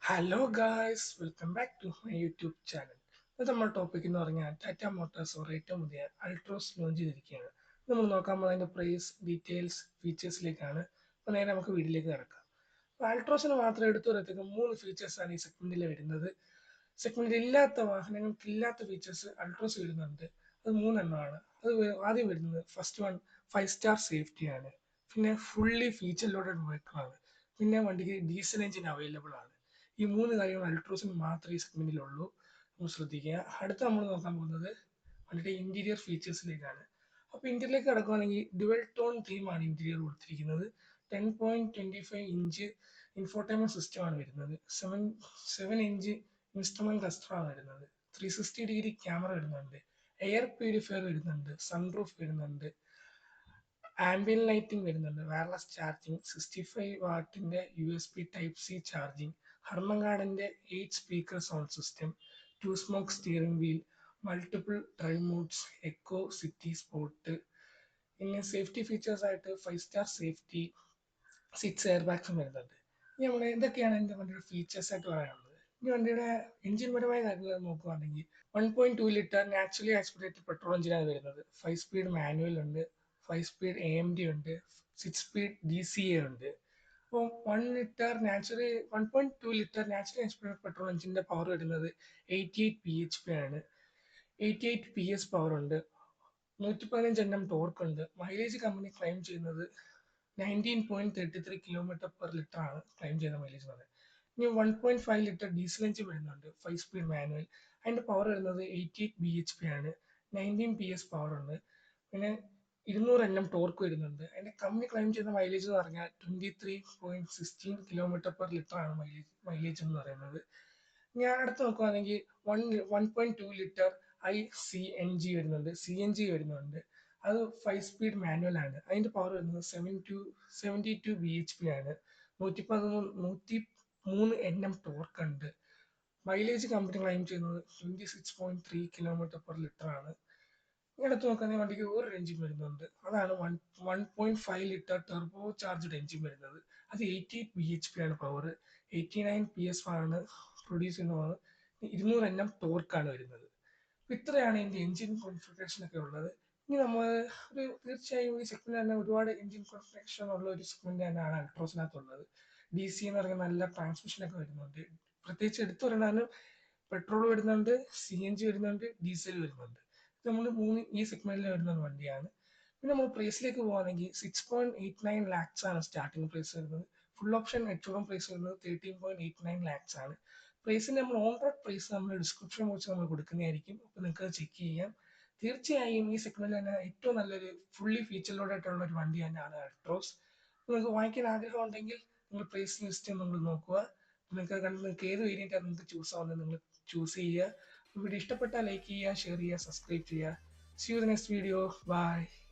Hello guys, welcome back to my YouTube channel. ഇത് നമ്മുടെ topic എന്ന് പറഞ്ഞാൽ ടാറ്റ മോട്ടോഴ്സ് ഏറ്റവും പുതിയ അൾട്രോസ് ലോഞ്ച് ചെയ്തിരിക്കുകയാണ്. നമ്മൾ നോക്കാൻ പോകുന്നതിന്റെ പ്രൈസ്, ഡീറ്റെയിൽസ്, ഫീച്ചേഴ്സിലേക്കാണ്. അപ്പോൾ നേരെ നമുക്ക് വീഡിയോയിലേക്ക് കിടക്കാം. അപ്പോൾ അൾട്രോസിന് മാത്രം എടുത്തു പറയത്തക്ക മൂന്ന് ഫീച്ചേഴ്സാണ് ഈ സെഗ്മെന്റിൽ വരുന്നത്. സെഗ്മെന്റിൽ ഇല്ലാത്ത വാഹനങ്ങൾക്ക് ഇല്ലാത്ത ഫീച്ചേഴ്സ് അൾട്രോസ് വരുന്നുണ്ട്. അത് മൂന്നെണ്ണമാണ്. ആദ്യം വരുന്നത് ഫസ്റ്റ് വൺ 5 സ്റ്റാർ സേഫ്റ്റിയാണ്. പിന്നെ ഫുള്ളി ഫീച്ചർ ലോഡഡ് വെഹിക്കിളാണ്. പിന്നെ വണ്ടിക്ക് ഡീസൽ എഞ്ചിൻ അവൈലബിൾ ആണ്. ഈ മൂന്ന് കാര്യങ്ങൾ അൾട്രോസിന് മാത്രമേ ഈ സെഗ്മെന്റിലുള്ളൂ. നമ്മൾ ശ്രദ്ധിക്കുക. അടുത്ത നമ്മൾ നോക്കാൻ പോകുന്നത് വണ്ടിയുടെ ഇന്റീരിയർ ഫീച്ചേഴ്സിലേക്കാണ്. അപ്പോൾ ഇന്റീരിയറിലേക്ക് കിടക്കുകയാണെങ്കിൽ ഡുവൽ ടോൺ തീമാണ് ഇന്റീരിയർ കൊടുത്തിരിക്കുന്നത്. 10.25 ഇഞ്ച് ഇൻഫോർടൈൻമെന്റ് സിസ്റ്റമാണ് വരുന്നത്. 7 ഇഞ്ച് ഇൻസ്ട്രുമെന്റ് ക്ലസ്റ്ററാണ് വരുന്നത്. 360 ഡിഗ്രി ക്യാമറ വരുന്നുണ്ട്. എയർ പ്യൂരിഫയർ വരുന്നുണ്ട്. സൺറൂഫ് വരുന്നുണ്ട്. ആംബിയൻ ലൈറ്റിംഗ് വരുന്നുണ്ട്. വയർലെസ് ചാർജിങ്, 65 വാട്ടിന്റെ USB ടൈപ്പ് സി ചാർജിങ്, ഹർമൻഗാർഡിന്റെ 8 speaker sound system, 2 spoke steering wheel, multiple drive modes, eco city sport. പിന്നെ സേഫ്റ്റി ഫീച്ചേഴ്സ് ആയിട്ട് 5 സ്റ്റാർ സേഫ്റ്റി, 6 എയർ ബാഗ്സും വരുന്നുണ്ട്. ഇനി നമ്മൾ എന്തൊക്കെയാണ് ഇതിന്റെ വണ്ടിയുടെ ഫീച്ചേഴ്സ് ആയിട്ട് പറയാനുള്ളത്. ഇനി വണ്ടിയുടെ എഞ്ചിൻ പരമായ കാര്യങ്ങൾ നോക്കുകയാണെങ്കിൽ 1.2 ലിറ്റർ നാച്ചുറലി ആസ്പിറേറ്റഡ് പെട്രോൾ എഞ്ചിനാണ് വരുന്നത്. 5 സ്പീഡ് മാനുവൽ ഉണ്ട്, 5 സ്പീഡ് AMD ഉണ്ട്, 6 സ്പീഡ് DCA ഉണ്ട്. അപ്പോൾ 1.2 ലിറ്റർ നാച്ചുറൽ ആസ്പിറേറ്റഡ് പെട്രോൾ എഞ്ചിന്റെ പവർ വരുന്നത് 88 bhp ആണ്. 88 PS പവർ ഉണ്ട്. 115 Nm ടോർക്ക് ഉണ്ട്. മൈലേജ് കമ്പനി ക്ലെയിം ചെയ്യുന്നത് 19.33 km/ലിറ്റർ ആണ് ക്ലെയിം ചെയ്യുന്ന മൈലേജ് എന്ന് പറയുന്നത്. ഇനി 1.5 ലിറ്റർ ഡീസൽ എഞ്ചിൻ വരുന്നുണ്ട്, 5 സ്പീഡ് മാനുവൽ. അതിന്റെ പവർ വരുന്നത് 88 bhp ആണ്. 19 PS പവർ ഉണ്ട്. പിന്നെ 200 Nm ടോർക്ക് വരുന്നുണ്ട്. അതിന്റെ കമ്പനി ക്ലെയിം ചെയ്യുന്ന മൈലേജ് എന്ന് പറഞ്ഞാൽ 23.16 km/ലിറ്റർ ആണ് മൈലേജ് എന്ന് പറയുന്നത്. ഞാൻ അടുത്ത് നോക്കുകയാണെങ്കിൽ 1.2 ലിറ്റർ വരുന്നുണ്ട്, CNG വരുന്നുണ്ട്. അത് 5 സ്പീഡ് മാനുവൽ ആണ്. അതിന്റെ പവർ വരുന്നത് 72 bhp ആണ്. 113 Nm ടോർക്ക് ഉണ്ട്. മൈലേജ് കമ്പനി ക്ലെയിം ചെയ്യുന്നത് 26.3 km/ലിറ്റർ ആണ്. എടുത്ത് നോക്കുകയാണെങ്കിൽ വണ്ടിക്ക് ഒരു എഞ്ചിൻ വരുന്നുണ്ട്. അതാണ് 1.5 ലിറ്റർ ടെർബോ ചാർജ്ഡ് എഞ്ചിൻ വരുന്നത്. അത് 88 bhp ആണ് പവർ. 89 PS ആണ് പ്രൊഡ്യൂസ് ചെയ്യുന്നത്. 200 Nm ടോർക്കാണ് വരുന്നത്. അപ്പൊ ഇത്രയാണ് ഇതിന്റെ എഞ്ചിൻ കോൺഫിഗറേഷൻ ഒക്കെ ഉള്ളത്. ഇനി നമ്മൾ തീർച്ചയായും ഈ സെഗ്മെന്റ് തന്നെ ഒരുപാട് എഞ്ചിൻ കോൺഫിഗറേഷൻ ഉള്ള ഒരു സെഗ്മെന്റ് തന്നെയാണ് അൾട്രോസിനകത്തുള്ളത്. DC എന്ന് പറയുന്ന നല്ല ട്രാൻസ്മിഷൻ ഒക്കെ വരുന്നുണ്ട്. പ്രത്യേകിച്ച് എടുത്തു പറയേണ്ടതാണ് പെട്രോൾ വരുന്നുണ്ട്, CNG വരുന്നുണ്ട്, ഡീസൽ വരുന്നുണ്ട്. ഇത് നമ്മൾ മൂന്ന് ഈ സെഗ്മെന്റിൽ വരുന്ന വണ്ടിയാണ്. പിന്നെ നമ്മൾ പ്രൈസിലേക്ക് പോകുകയാണെങ്കിൽ 6.89 lakhs ആണ് സ്റ്റാർട്ടിംഗ് പ്രൈസ് വരുന്നത്. ഫുൾ ഓപ്ഷൻ ഏറ്റവും പ്രൈസ് വരുന്നത് 13.89 lakhs ആണ്. പ്രൈസിന് നമ്മൾ ഓൺ റോഡ് പ്രൈസ് നമ്മൾ ഡിസ്ക്രിപ്ഷൻ ബോക്സിൽ നമ്മൾ കൊടുക്കുന്നതായിരിക്കും. അപ്പോൾ നിങ്ങൾക്ക് ചെക്ക് ചെയ്യാം. തീർച്ചയായും ഈ സെഗ്മെന്റിൽ തന്നെ ഏറ്റവും നല്ലൊരു ഫുള്ളി ഫീച്ചറിലോഡ് ആയിട്ടുള്ള ഒരു വണ്ടി തന്നെയാണ് അൾട്രോസ്. നിങ്ങൾക്ക് വാങ്ങിക്കാൻ ആഗ്രഹം ഉണ്ടെങ്കിൽ നിങ്ങൾ പ്രൈസ് ലിസ്റ്റ് നിങ്ങൾ നോക്കുക. നിങ്ങൾക്ക് കണ്ട് നിങ്ങൾക്ക് ഏത് വേരിയന്റ് ആണ് നിങ്ങൾക്ക് ചൂസ് ആവുന്നത് നിങ്ങൾ ചൂസ് ചെയ്യുക. വീഡിയോ ഇഷ്ടപ്പെട്ടാൽ ലൈക്ക് ചെയ്യുക, ഷെയർ ചെയ്യുക, സബ്സ്ക്രൈബ് ചെയ്യുക. See you in the next video. Bye.